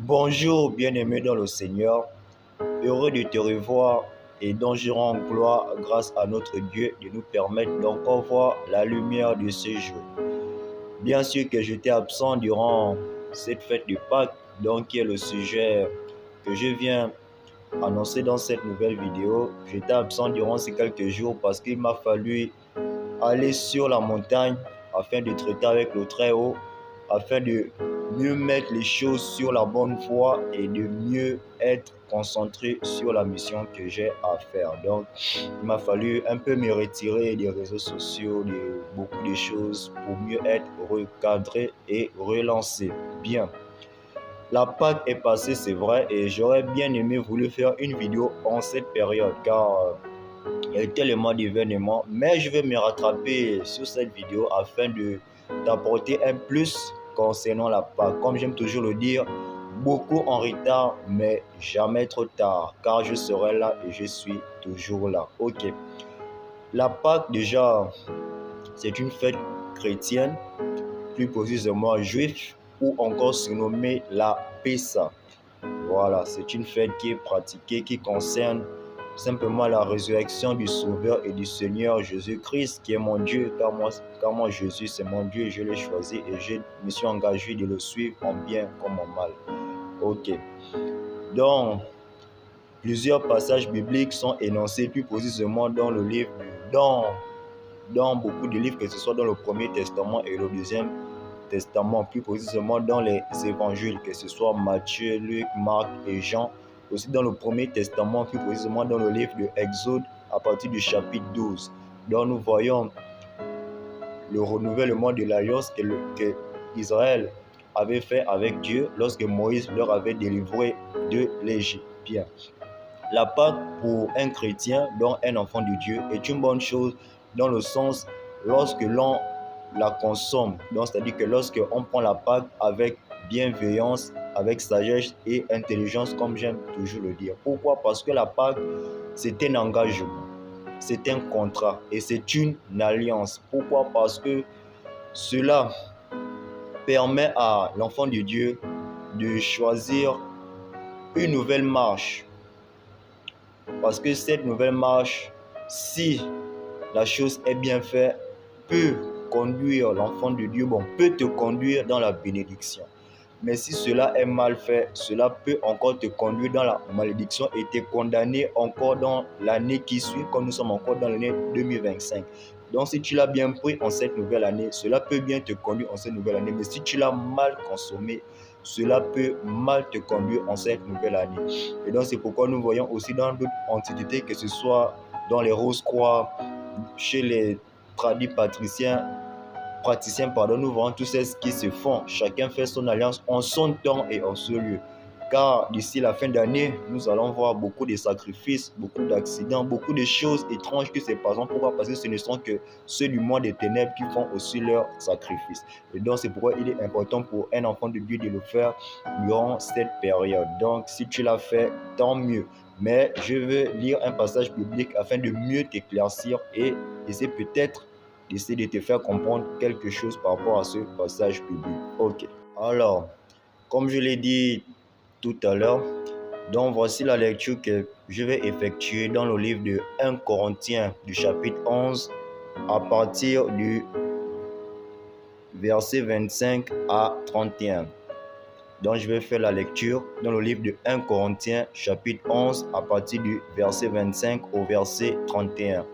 Bonjour, bien-aimé dans le Seigneur, heureux de te revoir et dont je rends gloire grâce à notre Dieu de nous permettre d'encore voir la lumière de ce jour. Bien sûr que j'étais absent durant cette fête de Pâques, donc qui est le sujet que je viens annoncer dans cette nouvelle vidéo. J'étais absent durant ces quelques jours parce qu'il m'a fallu aller sur la montagne afin de traiter avec le Très-Haut, afin de mieux mettre les choses sur la bonne voie et de mieux être concentré sur la mission que j'ai à faire. Donc, il m'a fallu un peu me retirer des réseaux sociaux, de beaucoup de choses pour mieux être recadré et relancé. Bien. La Pâque est passée, c'est vrai, et j'aurais bien aimé voulu faire une vidéo en cette période car il y a eu tellement d'événements, mais je vais me rattraper sur cette vidéo afin de t'apporter un plus concernant la Pâque. Comme j'aime toujours le dire, beaucoup en retard, mais jamais trop tard, car je serai là et je suis toujours là. Ok. La Pâque, déjà, c'est une fête chrétienne, plus précisément juif, ou encore surnommée la Pessa. Voilà, c'est une fête qui est pratiquée, qui concerne simplement la résurrection du Sauveur et du Seigneur Jésus-Christ, qui est mon Dieu, car moi Jésus, c'est mon Dieu, je l'ai choisi et je me suis engagé de le suivre en bien comme en mal. Ok. Donc, plusieurs passages bibliques sont énoncés plus précisément dans le livre, dans beaucoup de livres, que ce soit dans le Premier Testament et le Deuxième Testament, plus précisément dans les évangiles, que ce soit Matthieu, Luc, Marc et Jean, aussi dans le Premier Testament, plus précisément dans le livre de Exode à partir du chapitre 12, dont nous voyons le renouvellement de l'alliance que Israël avait fait avec Dieu lorsque Moïse leur avait délivré de l'Égypte. Bien. La Pâque pour un chrétien, donc un enfant de Dieu, est une bonne chose dans le sens lorsque l'on la consomme. Donc, c'est-à-dire que lorsque on prend la Pâque avec bienveillance, avec sagesse et intelligence, comme j'aime toujours le dire. Pourquoi? Parce que la Pâque, c'est un engagement, c'est un contrat et c'est une alliance. Pourquoi? Parce que cela permet à l'enfant de Dieu de choisir une nouvelle marche. Parce que cette nouvelle marche, si la chose est bien faite, peut conduire l'enfant de Dieu, peut te conduire dans la bénédiction. Mais si cela est mal fait, cela peut encore te conduire dans la malédiction et te condamner encore dans l'année qui suit, comme nous sommes encore dans l'année 2025. Donc si tu l'as bien pris en cette nouvelle année, cela peut bien te conduire en cette nouvelle année. Mais si tu l'as mal consommé, cela peut mal te conduire en cette nouvelle année. Et donc c'est pourquoi nous voyons aussi dans d'autres entités, que ce soit dans les Rose-Croix, chez les praticiens, nous voyons tous ce qui se font. Chacun fait son alliance en son temps et en ce lieu. Car d'ici la fin d'année, nous allons voir beaucoup de sacrifices, beaucoup d'accidents, beaucoup de choses étranges qui se passent. Pourquoi? Parce que ce ne sont que ceux du monde des ténèbres qui font aussi leurs sacrifices. Et donc c'est pourquoi il est important pour un enfant de Dieu de le faire durant cette période. Donc si tu l'as fait, tant mieux. Mais je veux lire un passage biblique afin de mieux t'éclaircir et essayer peut-être d'essayer de te faire comprendre quelque chose par rapport à ce passage biblique. Ok. Alors, comme je l'ai dit tout à l'heure, donc voici la lecture que je vais effectuer dans le livre de 1 Corinthiens du chapitre 11 à partir du verset 25 à 31. Donc je vais faire la lecture dans le livre de 1 Corinthiens chapitre 11 à partir du verset 25 au verset 31.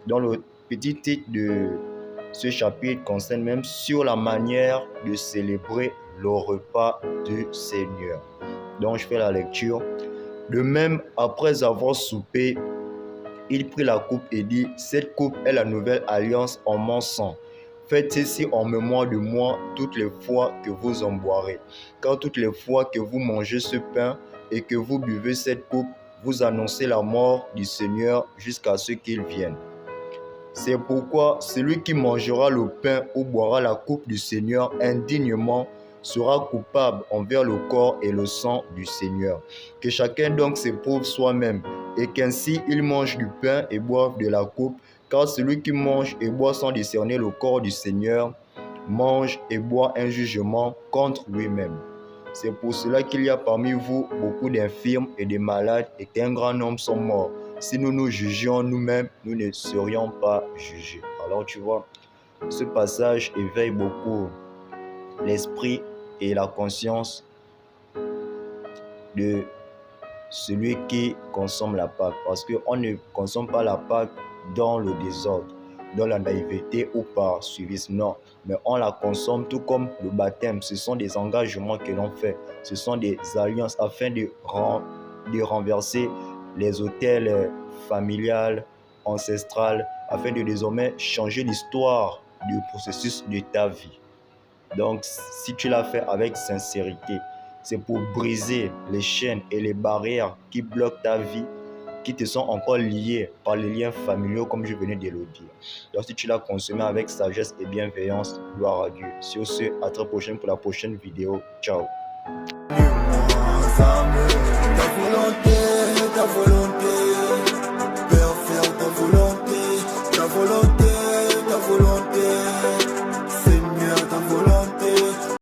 Dans le petit titre de ce chapitre concerne même sur la manière de célébrer le repas du Seigneur. Donc je fais la lecture. De même, après avoir soupé, il prit la coupe et dit: cette coupe est la nouvelle alliance en mon sang. Faites ceci en mémoire de moi toutes les fois que vous en boirez. Car toutes les fois que vous mangez ce pain et que vous buvez cette coupe, vous annoncez la mort du Seigneur jusqu'à ce qu'il vienne. C'est pourquoi celui qui mangera le pain ou boira la coupe du Seigneur indignement sera coupable envers le corps et le sang du Seigneur. Que chacun donc s'éprouve soi-même, et qu'ainsi il mange du pain et boive de la coupe, car celui qui mange et boit sans discerner le corps du Seigneur mange et boit un jugement contre lui-même. C'est pour cela qu'il y a parmi vous beaucoup d'infirmes et de malades et qu'un grand nombre sont morts. Si nous nous jugions nous-mêmes, nous ne serions pas jugés. Alors tu vois, ce passage éveille beaucoup l'esprit et la conscience de celui qui consomme la Pâque. Parce qu'on ne consomme pas la Pâque dans le désordre, dans la naïveté ou par suivisme, non. Mais on la consomme tout comme le baptême. Ce sont des engagements que l'on fait. Ce sont des alliances afin de renverser les autels familiales, ancestrales, afin de désormais changer l'histoire du processus de ta vie. Donc, si tu l'as fait avec sincérité, c'est pour briser les chaînes et les barrières qui bloquent ta vie, qui te sont encore liées par les liens familiaux, comme je venais de le dire. Donc, si tu l'as consommé avec sagesse et bienveillance, gloire à Dieu. Sur ce, à très prochaine pour la prochaine vidéo. Ciao.